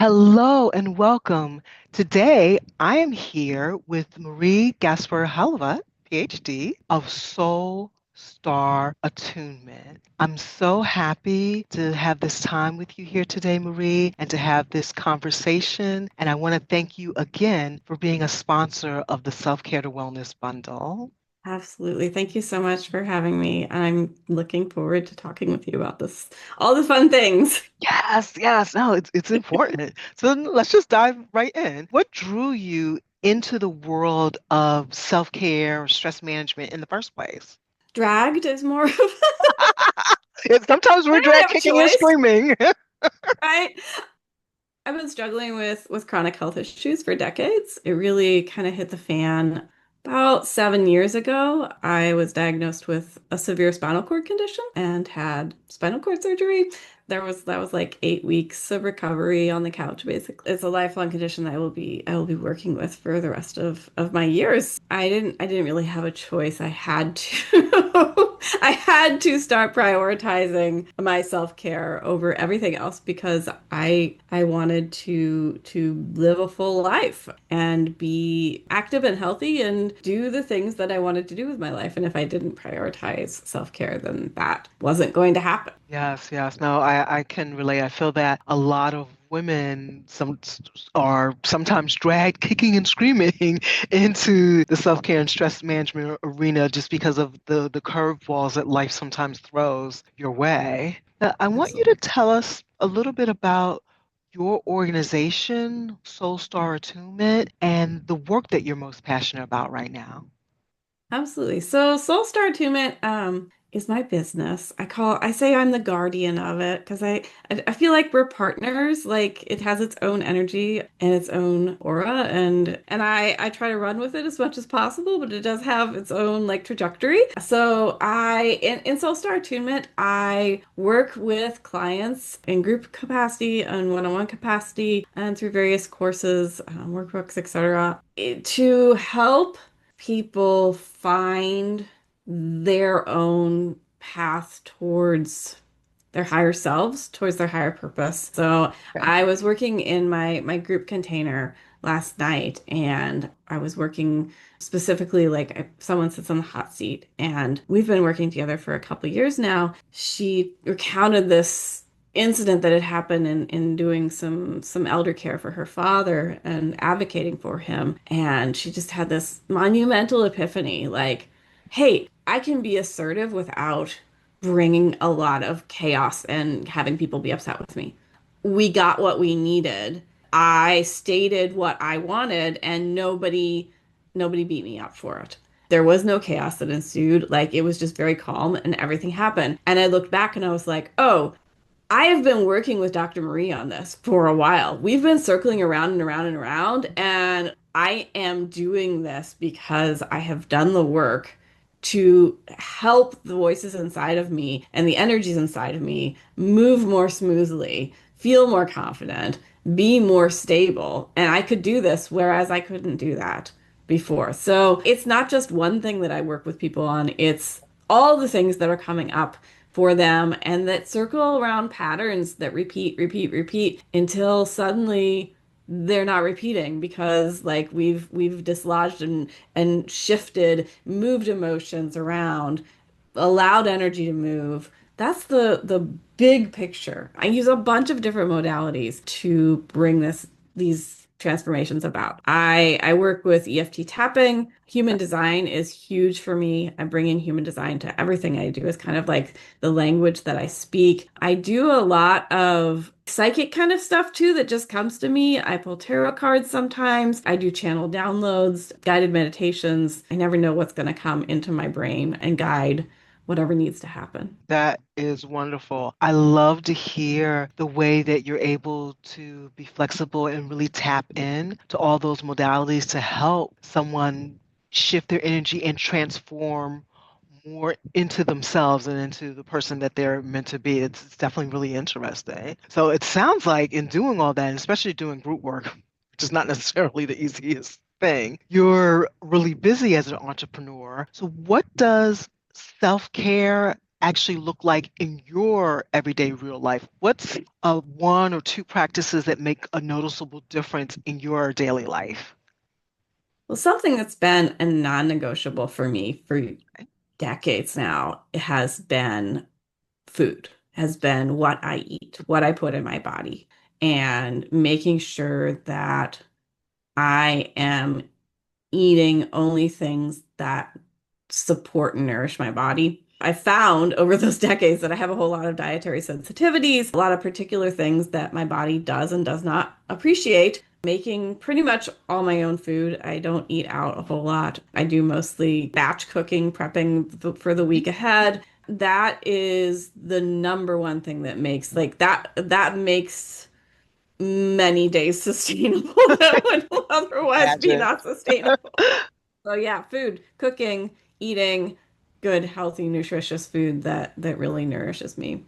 Hello and welcome. Today, I am here with Marie Gasper-Hulvat, PhD, of Soul Star Attunement. I'm so happy to have this time with you here today, Marie, and to have this conversation. And I want to thank you again for being a sponsor of the Self Care to Wellness Bundle. Absolutely. Thank you so much for having me. I'm looking forward to talking with you about this, all the fun things. Yes, yes, no, it's important. So let's just dive right in. What drew you into the world of self-care or stress management in the first place? Dragged is more of Sometimes I we're don't really drag have a kicking and choice, screaming. right? I've been struggling with chronic health issues for decades. It really kind of hit the fan about 7 years ago. I was diagnosed with a severe spinal cord condition and had spinal cord surgery. That was like 8 weeks of recovery on the couch, basically. It's a lifelong condition that I will be working with for the rest of my years. I didn't really have a choice. I had to I had to start prioritizing my self-care over everything else because I wanted to live a full life and be active and healthy and do the things that I wanted to do with my life. And if I didn't prioritize self-care, then that wasn't going to happen. Yes, yes. No, I can relate. I feel that a lot of women are sometimes dragged kicking and screaming into the self-care and stress management arena just because of the curveballs that life sometimes throws your way. Now, I want you to Absolutely. tell us a little bit about your organization, Soul Star Attunement, and the work that you're most passionate about right now. Absolutely. So Soul Star Attunement is my business. I say I'm the guardian of it because I feel like we're partners. Like it has its own energy and its own aura and I try to run with it as much as possible, but it does have its own like trajectory. So in Soul Star Attunement, I work with clients in group capacity and one-on-one capacity and through various courses, workbooks, etc. to help people find their own path towards their higher selves, towards their higher purpose. So Okay. I was working in my group container last night and I was working specifically someone sits on the hot seat and we've been working together for a couple of years now. She recounted this incident that had happened in doing some elder care for her father and advocating for him. And she just had this monumental epiphany like, hey, I can be assertive without bringing a lot of chaos and having people be upset with me. We got what we needed. I stated what I wanted and nobody beat me up for it. There was no chaos that ensued. Like it was just very calm and everything happened. And I looked back and I was like, "Oh, I have been working with Dr. Marie on this for a while. We've been circling around and around and around, and I am doing this because I have done the work to help the voices inside of me and the energies inside of me move more smoothly, feel more confident, be more stable. And I could do this, whereas I couldn't do that before. So it's not just one thing that I work with people on, it's all the things that are coming up for them and that circle around patterns that repeat, repeat, repeat until suddenly they're not repeating because like we've dislodged and shifted, moved emotions around, allowed energy to move. That's the big picture. I use a bunch of different modalities to bring these transformations about. I work with EFT tapping. Human design is huge for me. I'm bringing human design to everything I do. Is kind of like the language that I speak. I do a lot of psychic kind of stuff too that just comes to me. I pull tarot cards sometimes. I do channel downloads, guided meditations. I never know what's going to come into my brain and guide whatever needs to happen. That is wonderful. I love to hear the way that you're able to be flexible and really tap in to all those modalities to help someone shift their energy and transform more into themselves and into the person that they're meant to be. It's definitely really interesting. So it sounds like in doing all that, and especially doing group work, which is not necessarily the easiest thing, you're really busy as an entrepreneur. So what does self-care actually look like in your everyday real life? What's one or two practices that make a noticeable difference in your daily life? Well, something that's been a non-negotiable for me for decades now has been food, has been what I eat, what I put in my body, and making sure that I am eating only things that support and nourish my body. I found over those decades that I have a whole lot of dietary sensitivities, a lot of particular things that my body does and does not appreciate. Making pretty much all my own food. I don't eat out a whole lot. I do mostly batch cooking, prepping for the week ahead. That is the number one thing that makes that makes many days sustainable that would otherwise be Imagine. not sustainable. So yeah, food, cooking, eating good, healthy, nutritious food that really nourishes me.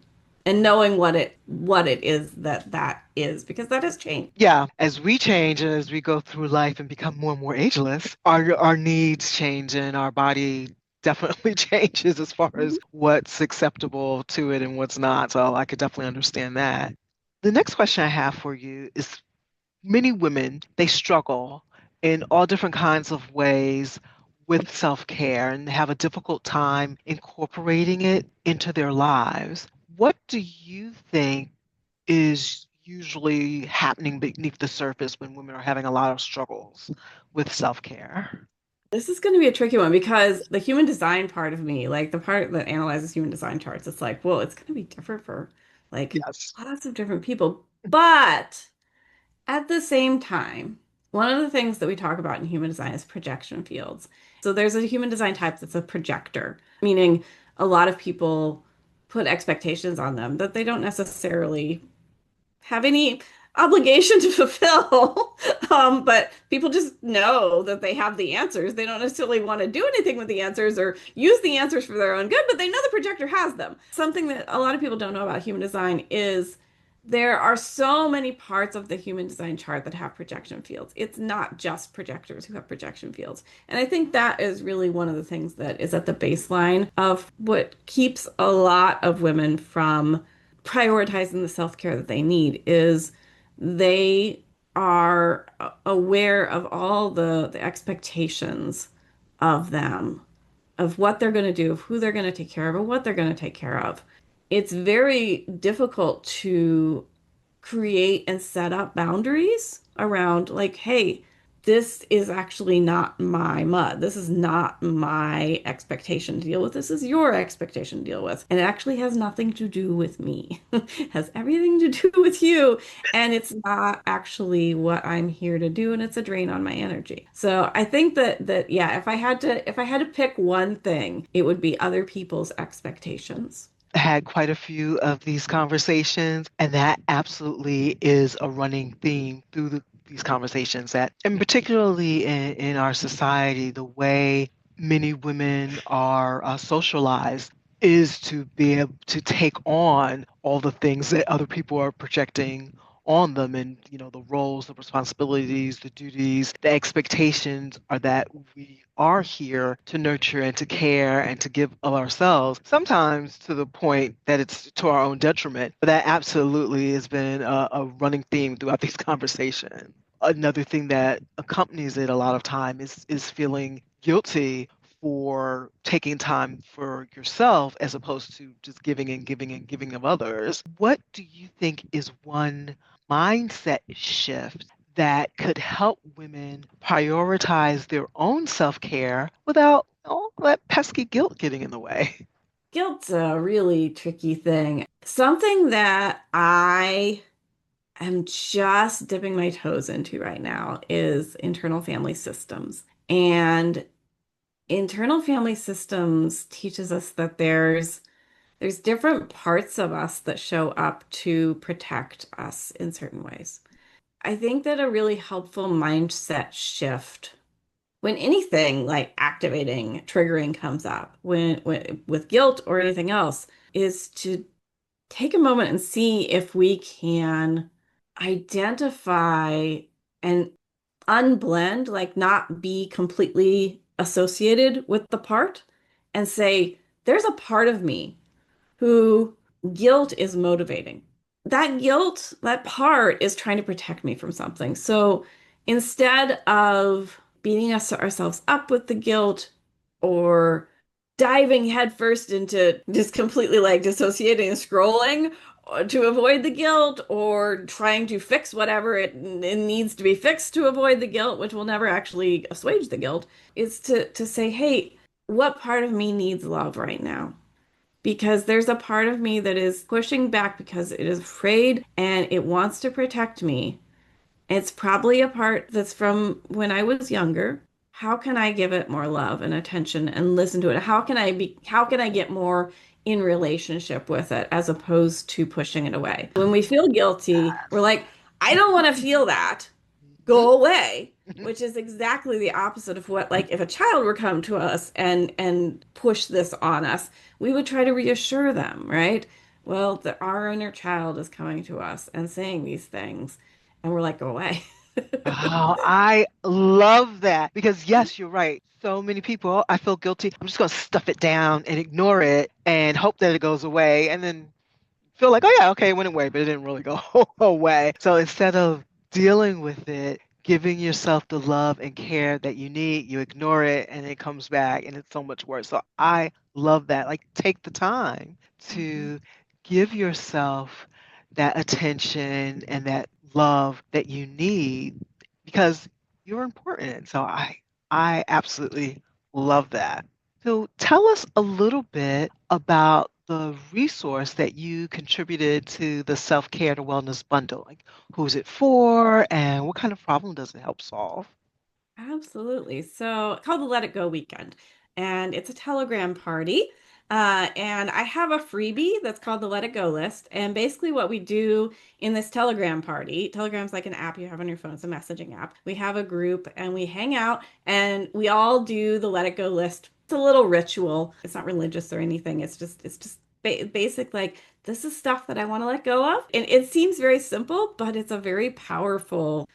And knowing what it is that is, because that has changed. Yeah, as we change and as we go through life and become more and more ageless, our needs change and our body definitely changes as far as what's acceptable to it and what's not. So I could definitely understand that. The next question I have for you is many women, they struggle in all different kinds of ways with self-care and have a difficult time incorporating it into their lives. What do you think is usually happening beneath the surface when women are having a lot of struggles with self-care? This is going to be a tricky one because the human design part of me, like the part that analyzes human design charts, it's like, well, it's going to be different for like Yes. lots of different people. But at the same time, one of the things that we talk about in human design is projection fields. So there's a human design type that's a projector, meaning a lot of people put expectations on them that they don't necessarily have any obligation to fulfill. But people just know that they have the answers. They don't necessarily want to do anything with the answers or use the answers for their own good, but they know the projector has them. Something that a lot of people don't know about human design is there are so many parts of the human design chart that have projection fields. It's not just projectors who have projection fields. And I think that is really one of the things that is at the baseline of what keeps a lot of women from prioritizing the self-care that they need is they are aware of all the expectations of them, of what they're going to do, of who they're going to take care of, and what they're going to take care of. It's very difficult to create and set up boundaries around like, hey, this is actually not my mud. This is not my expectation to deal with. This is your expectation to deal with. And it actually has nothing to do with me. It has everything to do with you. And it's not actually what I'm here to do. And it's a drain on my energy. So I think that yeah, if I had to pick one thing, it would be other people's expectations. Had quite a few of these conversations, and that absolutely is a running theme through these conversations that, and particularly in our society, the way many women are socialized is to be able to take on all the things that other people are projecting on them and the roles, the responsibilities, the duties, the expectations are that we are here to nurture and to care and to give of ourselves, sometimes to the point that it's to our own detriment. But that absolutely has been a running theme throughout these conversations. Another thing that accompanies it a lot of time is feeling guilty for taking time for yourself as opposed to just giving and giving and giving of others. What do you think is one mindset shift that could help women prioritize their own self-care without all that pesky guilt getting in the way? Guilt's a really tricky thing. Something that I am just dipping my toes into right now is internal family systems. And internal family systems teaches us that there's different parts of us that show up to protect us in certain ways. I think that a really helpful mindset shift when anything like activating, triggering comes up, when with guilt or anything else, is to take a moment and see if we can identify and unblend, like not be completely associated with the part and say, there's a part of me who guilt is motivating. That guilt, that part is trying to protect me from something. So instead of beating ourselves up with the guilt or diving headfirst into just completely like dissociating and scrolling to avoid the guilt or trying to fix whatever it needs to be fixed to avoid the guilt, which will never actually assuage the guilt, is to say, hey, what part of me needs love right now? Because there's a part of me that is pushing back because it is afraid and it wants to protect me. It's probably a part that's from when I was younger. How can I give it more love and attention and listen to it? How can I get more in relationship with it as opposed to pushing it away? When we feel guilty, we're like, I don't want to feel that, Mhm. go away, which is exactly the opposite of what, like, if a child were come to us and push this on us, we would try to reassure them, right? Well, our inner child is coming to us and saying these things, and we're like, go away. Wow, I love that because yes, you're right. So many people, "Oh, I feel guilty. I'm just going to stuff it down and ignore it and hope that it goes away. And then feel like, oh yeah, okay, it went away, but it didn't really go away. So instead of dealing with it, giving yourself the love and care that you need, you ignore it and it comes back and it's so much worse. So I love that. Like take the time Mhm. to give yourself that attention and that love that you need because you're important. So I absolutely love that. So tell us a little bit about the resource that you contributed to the self-care to wellness bundle. Like, who's it for and what kind of problem does it help solve? Absolutely. So it's called the Let It Go Weekend, and it's a Telegram party. And I have a freebie that's called the Let It Go list. And basically, what we do in this Telegram party, Telegram's like an app you have on your phone, it's a messaging app. We have a group and we hang out and we all do the Let It Go list. It's a little ritual. It's not religious or anything. It's just basic, like, this is stuff that I want to let go of. And it seems very simple, but it's a very powerful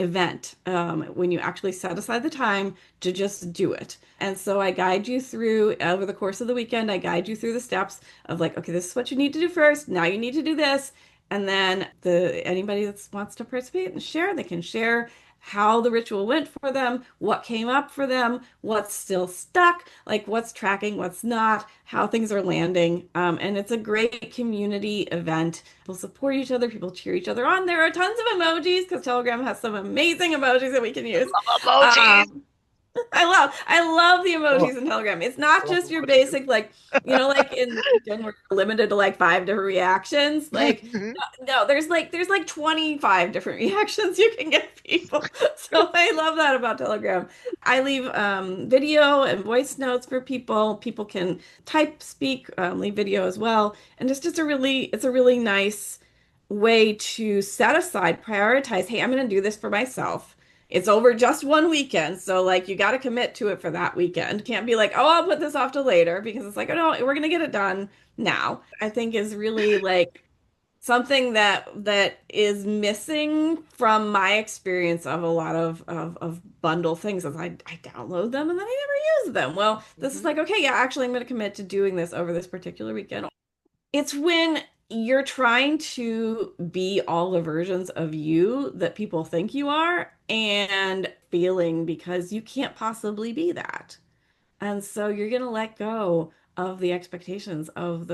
event when you actually set aside the time to just do it. And so I guide you through over the course of the weekend. I guide you through the steps of like, okay, this is what you need to do first. Now you need to do this. And then the anybody that wants to participate and share, they can share how the ritual went for them, what came up for them, what's still stuck, like what's tracking, what's not, how things are landing. And it's a great community event. People support each other, people cheer each other on. There are tons of emojis because Telegram has some amazing emojis that we can use. Love emojis. Um, I love the Oh, emojis in Telegram. It's not I love just your emojis. basic like, like in LinkedIn we're limited to like five different reactions. Like no, there's like 25 different reactions you can give people. So I love that about Telegram. I leave video and voice notes for people. People can type, speak, leave video as well. And it's a really nice way to set aside, prioritize, hey, I'm going to do this for myself. It's over just one weekend, so like you got to commit to it for that weekend. Can't be like, oh, I'll put this off to later because it's like, oh no, we're gonna get it done now. I think is really like something that is missing from my experience of a lot of bundle things is I download them and then I never use them. Well, this is Mhm. like, okay, yeah, actually I'm going to commit to doing this over this particular weekend. It's when you're trying to be all the versions of you that people think you are and failing because you can't possibly be that. And so you're going to let go of the expectations of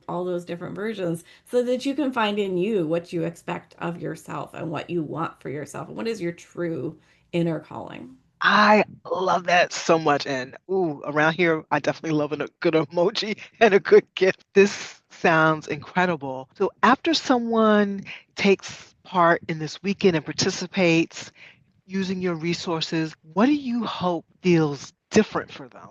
all those different versions so that you can find in you what you expect of yourself and what you want for yourself and what is your true inner calling. I love that so much. And ooh, around here, I definitely love a good emoji and a good gift. This sounds incredible. So after someone takes part in this weekend and participates using your resources, what do you hope feels different for them?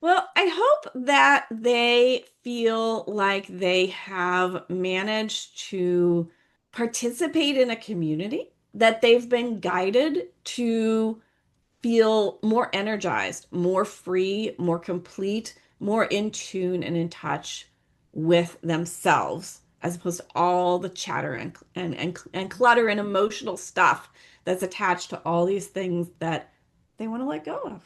Well, I hope that they feel like they have managed to participate in a community, that they've been guided to feel more energized, more free, more complete, more in tune and in touch with themselves, as opposed to all the chatter and clutter and emotional stuff that's attached to all these things that they want to let go of.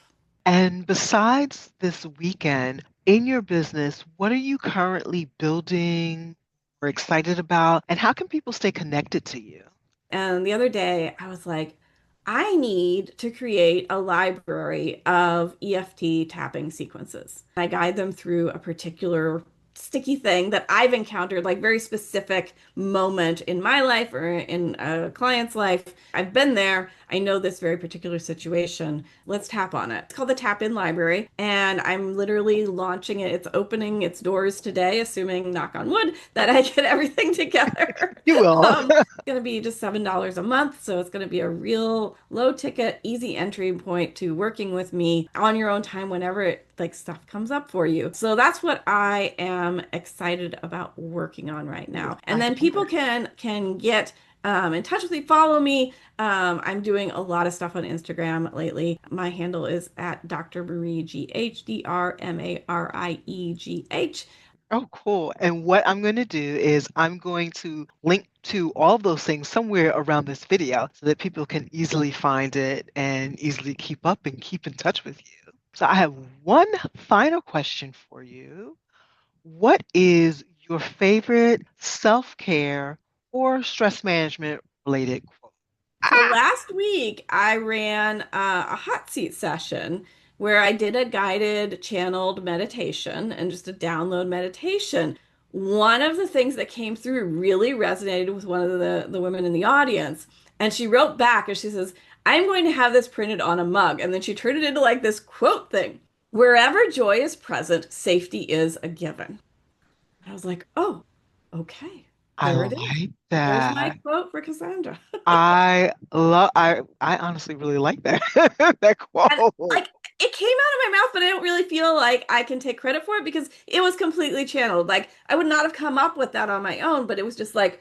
And besides this weekend, in your business, what are you currently building or excited about? And how can people stay connected to you? And the other day, I was like, I need to create a library of EFT tapping sequences. I guide them through a particular sticky thing that I've encountered, like very specific moment in my life or in a client's life. I've been there. I know this very particular situation. Let's tap on it. It's called the Tap In Library, and I'm literally launching it. It's opening its doors today, assuming, knock on wood, that I get everything together. You will. Going to be just $7 a month. So it's going to be a real low ticket, easy entry point to working with me on your own time whenever like stuff comes up for you. So that's what I am excited about working on right now. And I then love people it. can get in touch with me, follow me. I'm doing a lot of stuff on Instagram lately. My handle is at Dr. Marie GH, DrMariegh. Oh, cool. And what I'm going to do is I'm going to link to all those things somewhere around this video so that people can easily find it and easily keep up and keep in touch with you. So I have one final question for you. What is your favorite self-care or stress management related quote? So Ah, last week I ran a hot seat session where I did a guided channeled meditation and just a download meditation. One of the things that came through really resonated with one of the women in the audience. And she wrote back and she says, I'm going to have this printed on a mug. And then she turned it into like this quote thing. Wherever joy is present, safety is a given. I was like, oh, okay. I There it is. like There's my that. quote for Cassandra. I honestly really like that that And quote. like it came out of my mouth, but I don't really feel like I can take credit for it because it was completely channeled. Like I would not have come up with that on my own, but it was just like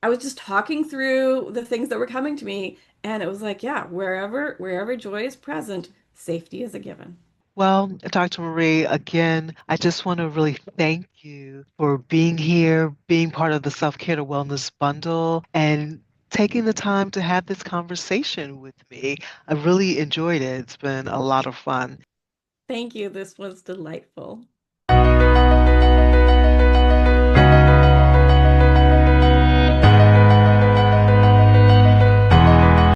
I was just talking through the things that were coming to me, and it was like, yeah, wherever joy is present, safety is a given. Well, Dr. Marie, again, I just want to really thank you for being here, being part of the Self-Care to Wellness Bundle, and taking the time to have this conversation with me. I really enjoyed it. It's been a lot of fun. Thank you. This was delightful.